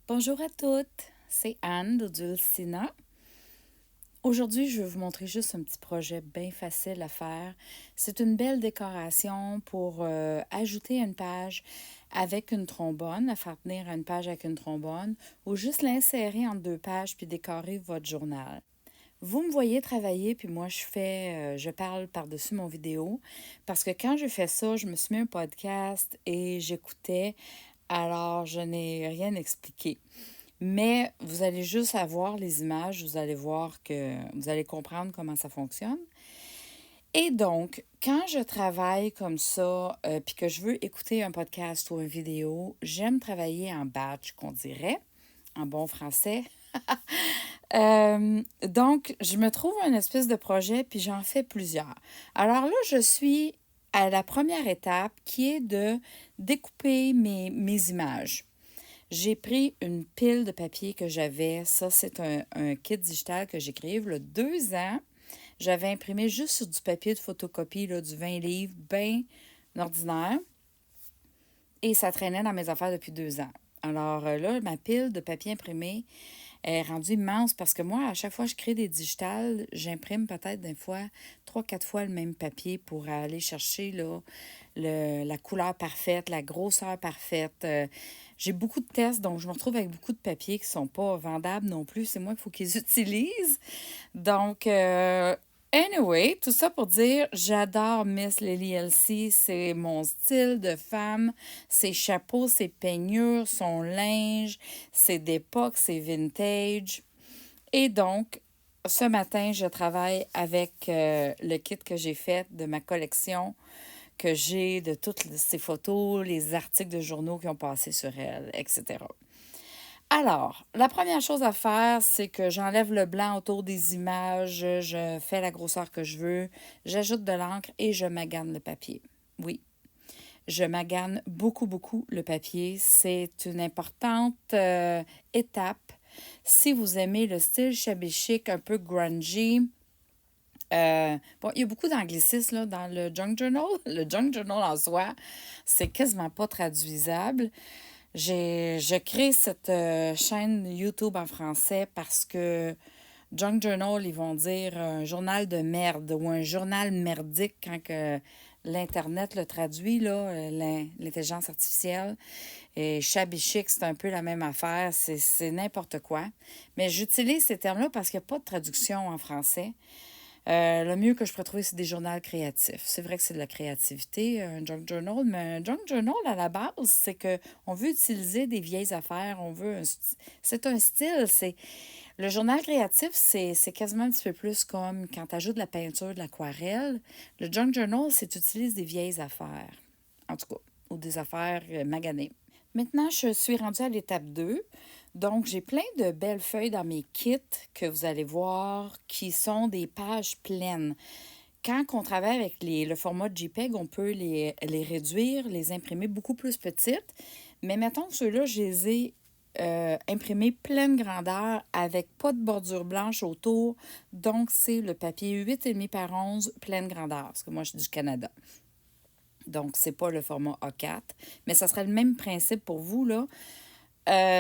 Bonjour à toutes, c'est Anne de Dulcina. Aujourd'hui, je vais vous montrer juste un petit projet bien facile à faire. C'est une belle décoration pour ajouter une page avec une trombone, la faire tenir à une page avec une trombone, ou juste l'insérer entre deux pages puis décorer votre journal. Vous me voyez travailler, puis moi, je parle par-dessus mon vidéo, parce que quand je fais ça, je me suis mis un podcast et j'écoutais, alors je n'ai rien expliqué. Mais vous allez juste avoir les images, vous allez voir que vous allez comprendre comment ça fonctionne. Et donc, quand je travaille comme ça, puis que je veux écouter un podcast ou une vidéo, j'aime travailler en batch, qu'on dirait, en bon français. Donc, je me trouve un espèce de projet, puis j'en fais plusieurs. Alors là, je suis à la première étape qui est de découper mes images. J'ai pris une pile de papier que j'avais. Ça, c'est un kit digital que j'ai créé il y a 2 ans. J'avais imprimé juste sur du papier de photocopie, là, du 20 livres, bien ordinaire. Et ça traînait dans mes affaires depuis 2 ans. Alors là, ma pile de papier imprimé est rendue immense parce que moi, à chaque fois que je crée des digitales, j'imprime peut-être des fois 3, 4 fois le même papier pour aller chercher là, la couleur parfaite, la grosseur parfaite. J'ai beaucoup de tests, donc je me retrouve avec beaucoup de papiers qui ne sont pas vendables non plus. C'est moi qu'il faut qu'ils utilisent. Donc, anyway, tout ça pour dire, j'adore Miss Lily Elsie. C'est mon style de femme. Ses chapeaux, ses peignures, son linge, c'est d'époque, c'est vintage. Et donc, ce matin, je travaille avec le kit que j'ai fait de ma collection, que j'ai de toutes ces photos, les articles de journaux qui ont passé sur elle, etc. Alors, la première chose à faire, c'est que j'enlève le blanc autour des images, je fais la grosseur que je veux, j'ajoute de l'encre et je magane le papier. Oui, je magane beaucoup, beaucoup le papier. C'est une importante étape. Si vous aimez le style shabby chic, un peu grungy, bon, il y a beaucoup d'anglicismes là, dans le Junk Journal. Le Junk Journal en soi, c'est quasiment pas traduisable. Je crée cette chaîne YouTube en français parce que Junk Journal, ils vont dire un journal de merde ou un journal merdique quand que l'Internet le traduit, là, l'intelligence artificielle. Et shabby chic, c'est un peu la même affaire, c'est n'importe quoi. Mais j'utilise ces termes-là parce qu'il n'y a pas de traduction en français. Le mieux que je pourrais trouver, c'est des journaux créatifs. C'est vrai que c'est de la créativité, un junk journal, mais un junk journal, à la base, c'est que on veut utiliser des vieilles affaires, c'est un style, c'est... Le journal créatif, c'est quasiment un petit peu plus comme quand tu ajoutes de la peinture, de l'aquarelle. Le junk journal, c'est tu utilises des vieilles affaires, en tout cas, ou des affaires maganées. Maintenant, je suis rendue à l'étape 2. Donc, j'ai plein de belles feuilles dans mes kits que vous allez voir qui sont des pages pleines. Quand on travaille avec le format JPEG, on peut les réduire, les imprimer beaucoup plus petites. Mais mettons que ceux-là, je les ai imprimés pleine grandeur avec pas de bordure blanche autour. Donc, c'est le papier 8,5 par 11 pleine grandeur, parce que moi, je suis du Canada. Donc, c'est pas le format A4, mais ça serait le même principe pour vous, là,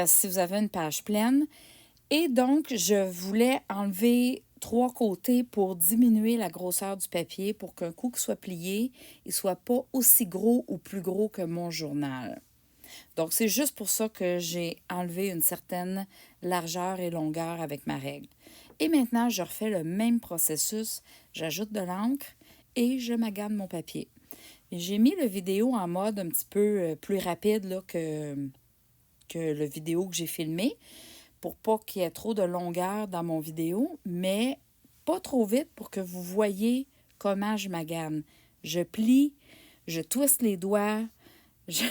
si vous avez une page pleine. Et donc, je voulais enlever 3 côtés pour diminuer la grosseur du papier pour qu'un coup qui soit plié, il ne soit pas aussi gros ou plus gros que mon journal. Donc, c'est juste pour ça que j'ai enlevé une certaine largeur et longueur avec ma règle. Et maintenant, je refais le même processus. J'ajoute de l'encre et je magane mon papier. J'ai mis le vidéo en mode un petit peu plus rapide là, que le vidéo que j'ai filmé pour pas qu'il y ait trop de longueur dans mon vidéo, mais pas trop vite pour que vous voyez comment je magane. Je plie, je twiste les doigts, je,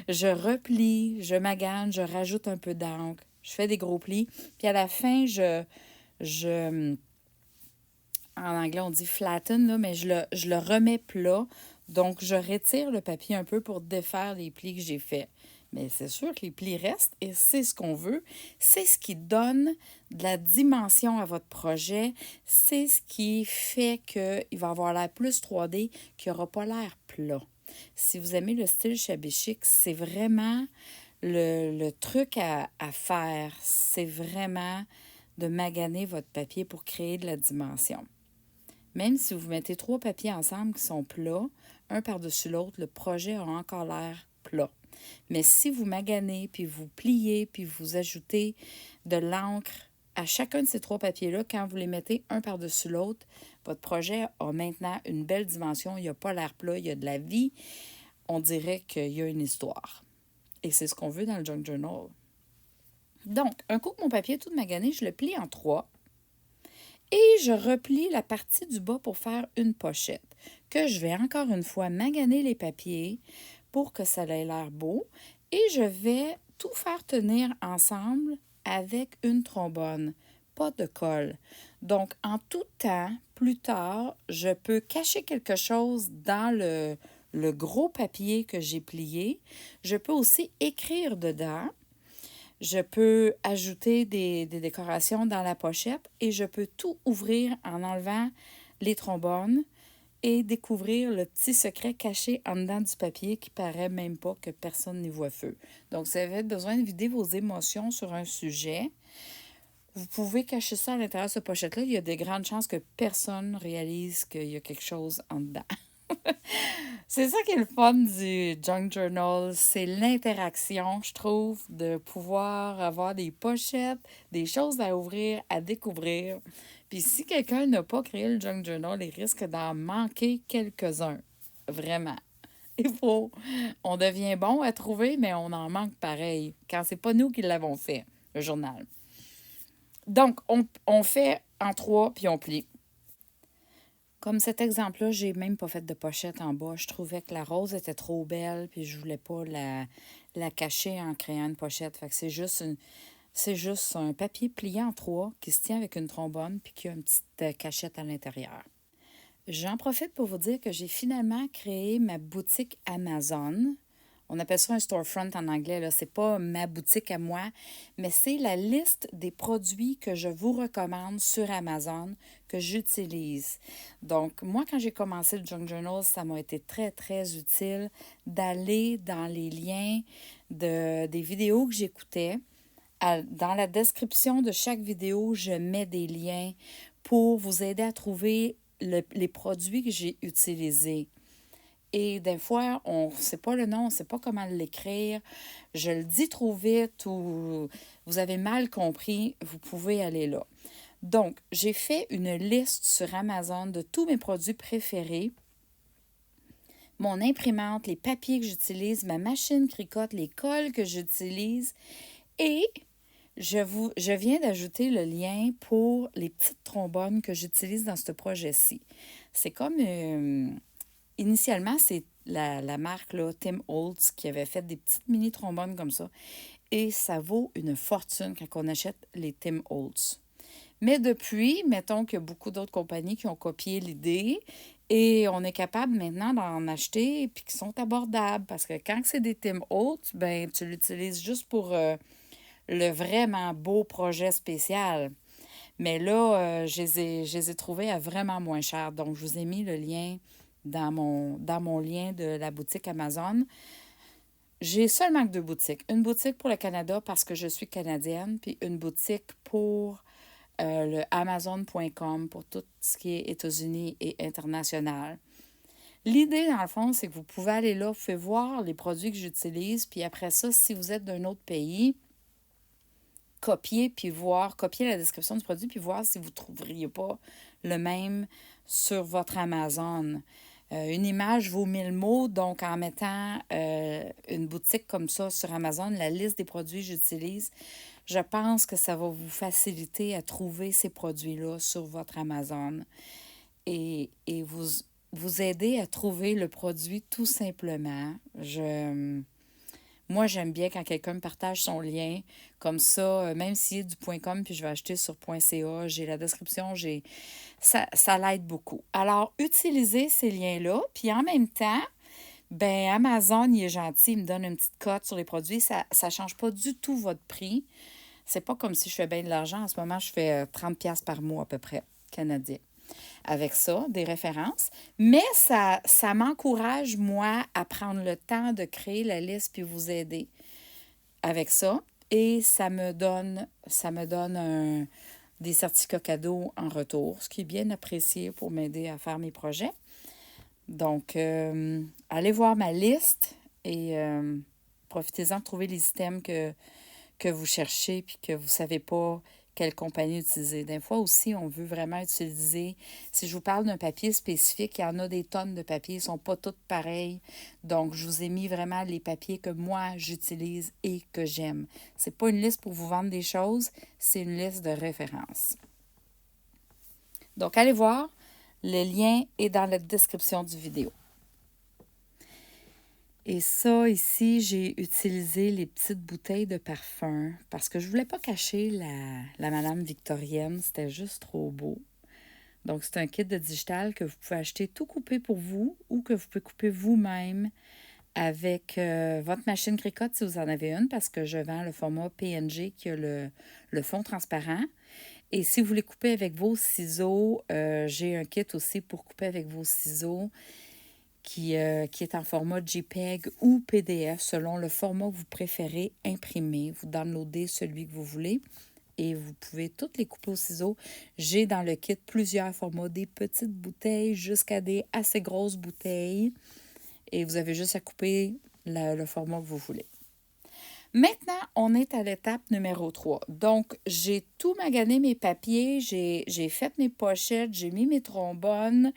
je replie, je magane, je rajoute un peu d'encre, je fais des gros plis, puis à la fin, je en anglais, on dit flatten, là, mais je le remets plat. Donc, je retire le papier un peu pour défaire les plis que j'ai faits. Mais c'est sûr que les plis restent et c'est ce qu'on veut. C'est ce qui donne de la dimension à votre projet. C'est ce qui fait qu'il va avoir l'air plus 3D, qu'il n'aura pas l'air plat. Si vous aimez le style shabby chic, c'est vraiment Le truc à faire, c'est vraiment de maganer votre papier pour créer de la dimension. Même si vous mettez 3 papiers ensemble qui sont plats, un par-dessus l'autre, le projet a encore l'air plat. Mais si vous maganez, puis vous pliez, puis vous ajoutez de l'encre à chacun de ces 3 papiers-là, quand vous les mettez un par-dessus l'autre, votre projet a maintenant une belle dimension. Il n'y a pas l'air plat, il y a de la vie. On dirait qu'il y a une histoire. Et c'est ce qu'on veut dans le Junk Journal. Donc, un coup que mon papier est tout magané, je le plie en 3 et je replie la partie du bas pour faire une pochette que je vais encore une fois maganer les papiers pour que ça ait l'air beau et je vais tout faire tenir ensemble avec une trombone, pas de colle. Donc, en tout temps, plus tard, je peux cacher quelque chose dans le gros papier que j'ai plié. Je peux aussi écrire dedans. Je peux ajouter des décorations dans la pochette et je peux tout ouvrir en enlevant les trombones et découvrir le petit secret caché en dedans du papier qui paraît même pas que personne n'y voit feu. Donc, si vous avez besoin de vider vos émotions sur un sujet, vous pouvez cacher ça à l'intérieur de cette pochette-là. Il y a de grandes chances que personne réalise qu'il y a quelque chose en dedans. C'est ça qui est le fun du Junk Journal, c'est l'interaction, je trouve, de pouvoir avoir des pochettes, des choses à ouvrir, à découvrir. Puis si quelqu'un n'a pas créé le Junk Journal, il risque d'en manquer quelques-uns. Vraiment. On devient bon à trouver, mais on en manque pareil, quand c'est pas nous qui l'avons fait, le journal. Donc, on fait en 3, puis on plie. Comme cet exemple-là, j'ai même pas fait de pochette en bas. Je trouvais que la rose était trop belle, puis je voulais pas la cacher en créant une pochette. Fait que c'est juste un papier plié en 3 qui se tient avec une trombone, puis qui a une petite cachette à l'intérieur. J'en profite pour vous dire que j'ai finalement créé ma boutique Amazon. On appelle ça un storefront en anglais, là. C'est pas ma boutique à moi, mais c'est la liste des produits que je vous recommande sur Amazon que j'utilise. Donc, moi, quand j'ai commencé le Junk Journal, ça m'a été très, très utile d'aller dans les liens des vidéos que j'écoutais. Dans la description de chaque vidéo, je mets des liens pour vous aider à trouver les produits que j'ai utilisés. Et des fois, on ne sait pas le nom, on ne sait pas comment l'écrire. Je le dis trop vite ou vous avez mal compris, vous pouvez aller là. Donc, j'ai fait une liste sur Amazon de tous mes produits préférés. Mon imprimante, les papiers que j'utilise, ma machine Cricut, les colles que j'utilise. Et je viens d'ajouter le lien pour les petites trombones que j'utilise dans ce projet-ci. C'est comme... Initialement, c'est la marque là, Tim Holtz qui avait fait des petites mini trombones comme ça. Et ça vaut une fortune quand on achète les Tim Holtz. Mais depuis, mettons qu'il y a beaucoup d'autres compagnies qui ont copié l'idée et on est capable maintenant d'en acheter et puis qui sont abordables. Parce que quand c'est des Tim Holtz, ben tu l'utilises juste pour le vraiment beau projet spécial. Mais là, je les ai trouvés à vraiment moins cher. Donc, je vous ai mis le lien dans mon lien de la boutique Amazon. J'ai seulement que 2 boutiques. Une boutique pour le Canada parce que je suis canadienne, puis une boutique pour le Amazon.com pour tout ce qui est États-Unis et international. L'idée, dans le fond, c'est que vous pouvez aller là, vous pouvez voir les produits que j'utilise, puis après ça, si vous êtes d'un autre pays, copier la description du produit, puis voir si vous ne trouveriez pas le même sur votre Amazon. Une image vaut 1000 mots, donc en mettant une boutique comme ça sur Amazon, la liste des produits que j'utilise, je pense que ça va vous faciliter à trouver ces produits-là sur votre Amazon et vous aider à trouver le produit tout simplement. Moi, j'aime bien quand quelqu'un me partage son lien. Comme ça, même s'il est du .com, puis je vais acheter sur .ca, j'ai la description, ça l'aide beaucoup. Alors, utilisez ces liens-là, puis en même temps, ben Amazon, il est gentil, il me donne une petite cote sur les produits. Ça ne change pas du tout votre prix. C'est pas comme si je fais bien de l'argent. En ce moment, je fais 30$ par mois à peu près, canadien. Avec ça, des références. Mais ça m'encourage, moi, à prendre le temps de créer la liste puis vous aider. avec ça et ça me donne des certificats cadeaux en retour, ce qui est bien apprécié pour m'aider à faire mes projets. Donc, allez voir ma liste et profitez-en de trouver les items que vous cherchez puis que vous ne savez pas quelle compagnie utiliser. Des fois aussi, on veut vraiment utiliser, si je vous parle d'un papier spécifique, il y en a des tonnes de papiers, ils ne sont pas tous pareils. Donc, je vous ai mis vraiment les papiers que moi, j'utilise et que j'aime. Ce n'est pas une liste pour vous vendre des choses, c'est une liste de référence. Donc, allez voir, le lien est dans la description du vidéo. Et ça, ici, j'ai utilisé les petites bouteilles de parfum parce que je voulais pas cacher la Madame victorienne. C'était juste trop beau. Donc, c'est un kit de digital que vous pouvez acheter tout coupé pour vous ou que vous pouvez couper vous-même avec votre machine Cricut si vous en avez une parce que je vends le format PNG qui a le fond transparent. Et si vous voulez couper avec vos ciseaux, j'ai un kit aussi pour couper avec vos ciseaux qui est en format JPEG ou PDF selon le format que vous préférez imprimer. Vous downloadez celui que vous voulez et vous pouvez toutes les couper au ciseau. J'ai dans le kit plusieurs formats, des petites bouteilles jusqu'à des assez grosses bouteilles. Et vous avez juste à couper le format que vous voulez. Maintenant, on est à l'étape numéro 3. Donc, j'ai tout magané mes papiers, j'ai fait mes pochettes, j'ai mis mes trombones,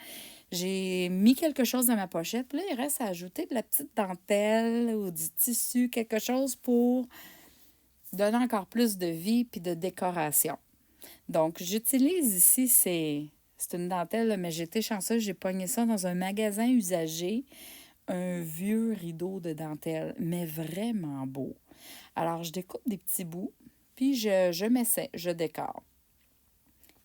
j'ai mis quelque chose dans ma pochette. Puis là, il reste à ajouter de la petite dentelle ou du tissu, quelque chose pour donner encore plus de vie puis de décoration. Donc, j'utilise ici, c'est une dentelle, mais j'ai été chanceuse, j'ai pogné ça dans un magasin usagé, un vieux rideau de dentelle, mais vraiment beau. Alors, je découpe des petits bouts, puis je m'essaie, je décore.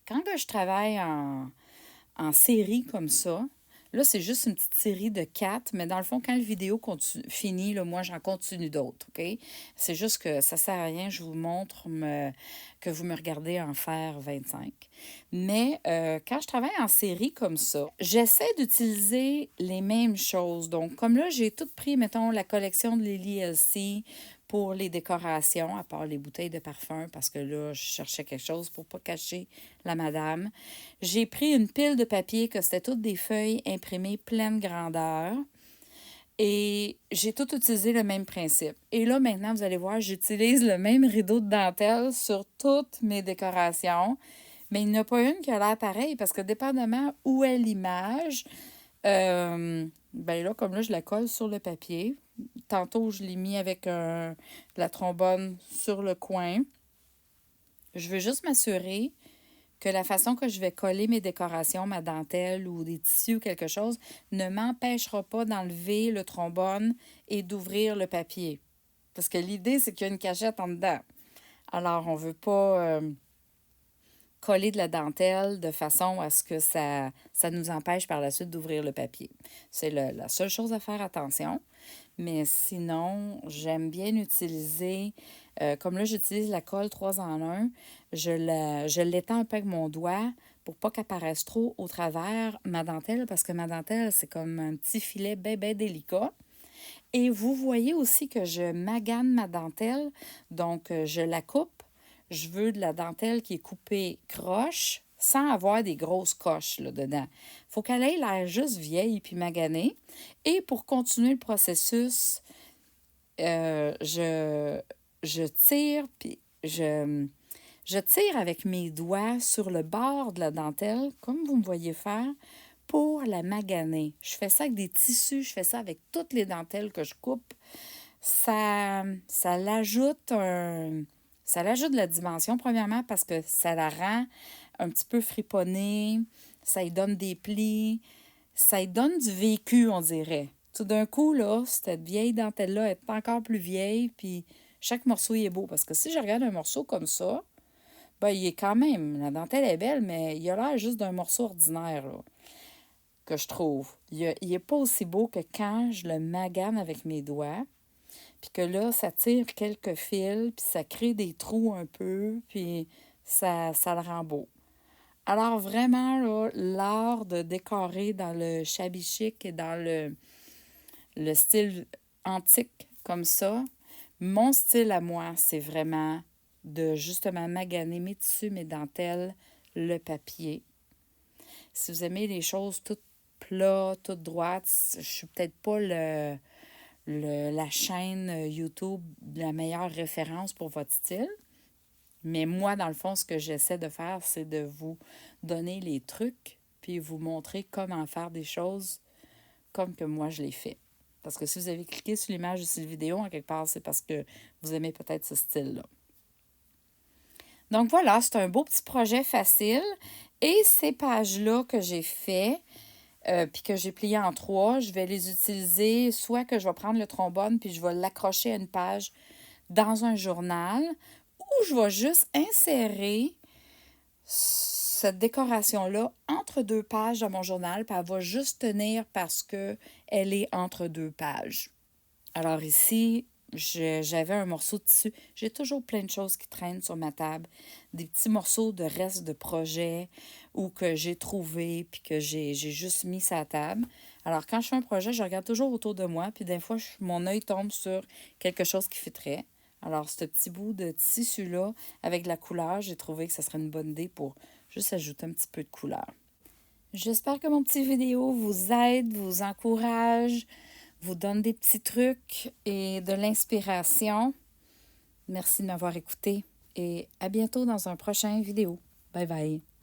Quand je travaille en série comme ça, là, c'est juste une petite série de 4, mais dans le fond, quand la vidéo finit, là, moi, j'en continue d'autres, OK? C'est juste que ça ne sert à rien, je vous montre que vous me regardez en faire 25. Mais quand je travaille en série comme ça, j'essaie d'utiliser les mêmes choses. Donc, comme là, j'ai tout pris, mettons, la collection de Lily Elsie pour les décorations, à part les bouteilles de parfum, parce que là, je cherchais quelque chose pour ne pas cacher la madame. J'ai pris une pile de papier, que c'était toutes des feuilles imprimées pleine grandeur. Et j'ai tout utilisé le même principe. Et là, maintenant, vous allez voir, j'utilise le même rideau de dentelle sur toutes mes décorations. Mais il n'y en a pas une qui a l'air pareille, parce que dépendamment où est l'image, ben là, comme là, je la colle sur le papier. Tantôt, je l'ai mis avec la trombone sur le coin. Je veux juste m'assurer que la façon que je vais coller mes décorations, ma dentelle ou des tissus ou quelque chose, ne m'empêchera pas d'enlever le trombone et d'ouvrir le papier. Parce que l'idée, c'est qu'il y a une cachette en dedans. Alors, on ne veut pas coller de la dentelle de façon à ce que ça nous empêche par la suite d'ouvrir le papier. C'est la seule chose à faire attention. Mais sinon, j'aime bien utiliser, comme là, j'utilise la colle 3 en 1, je l'étends un peu avec mon doigt pour pas qu'elle paraisse trop au travers ma dentelle, parce que ma dentelle, c'est comme un petit filet bien, bien délicat. Et vous voyez aussi que je magane ma dentelle, donc je la coupe. Je veux de la dentelle qui est coupée croche, sans avoir des grosses coches là, dedans. Il faut qu'elle ait l'air juste vieille puis maganée. Et pour continuer le processus, je tire, puis je tire avec mes doigts sur le bord de la dentelle, comme vous me voyez faire, pour la maganer. Je fais ça avec des tissus, je fais ça avec toutes les dentelles que je coupe. Ça l'ajoute ça l'ajoute de la dimension, premièrement, parce que ça la rend un petit peu friponnée, ça lui donne des plis, ça lui donne du vécu, on dirait. Tout d'un coup, là, cette vieille dentelle-là est encore plus vieille, puis chaque morceau il est beau. Parce que si je regarde un morceau comme ça, ben, il est quand même, la dentelle est belle, mais il a l'air juste d'un morceau ordinaire, là, que je trouve. Il n'est pas aussi beau que quand je le magane avec mes doigts, puis que là, ça tire quelques fils, puis ça crée des trous un peu, puis ça le rend beau. Alors vraiment, là, l'art de décorer dans le shabby chic et dans le style antique comme ça, Mon style à moi, c'est vraiment de justement maganer mes tissus, mes dentelles, le papier. Si vous aimez les choses toutes plates, toutes droites, je suis peut-être pas la chaîne YouTube la meilleure référence pour votre style. Mais moi, dans le fond, ce que j'essaie de faire, c'est de vous donner les trucs, puis vous montrer comment faire des choses comme que moi je les fais. Parce que si vous avez cliqué sur l'image ou sur la vidéo, en quelque part, c'est parce que vous aimez peut-être ce style-là. Donc voilà, c'est un beau petit projet facile. Et ces pages-là que j'ai fait, puis que j'ai plié en trois, je vais les utiliser, soit que je vais prendre le trombone, puis je vais l'accrocher à une page dans un journal, ou je vais juste insérer cette décoration-là entre deux pages de mon journal, puis elle va juste tenir parce qu'elle est entre deux pages. Alors ici, j'avais un morceau de tissu. J'ai toujours plein de choses qui traînent sur ma table. Des petits morceaux de restes de projet ou que j'ai trouvé puis que j'ai juste mis sur la table. Alors quand je fais un projet, je regarde toujours autour de moi puis des fois, mon œil tombe sur quelque chose qui fitterait. Alors ce petit bout de tissu-là, avec de la couleur, j'ai trouvé que ce serait une bonne idée pour juste ajouter un petit peu de couleur. J'espère que mon petit vidéo vous aide, vous encourage, vous donne des petits trucs et de l'inspiration. Merci de m'avoir écouté et à bientôt dans un prochain vidéo. Bye bye.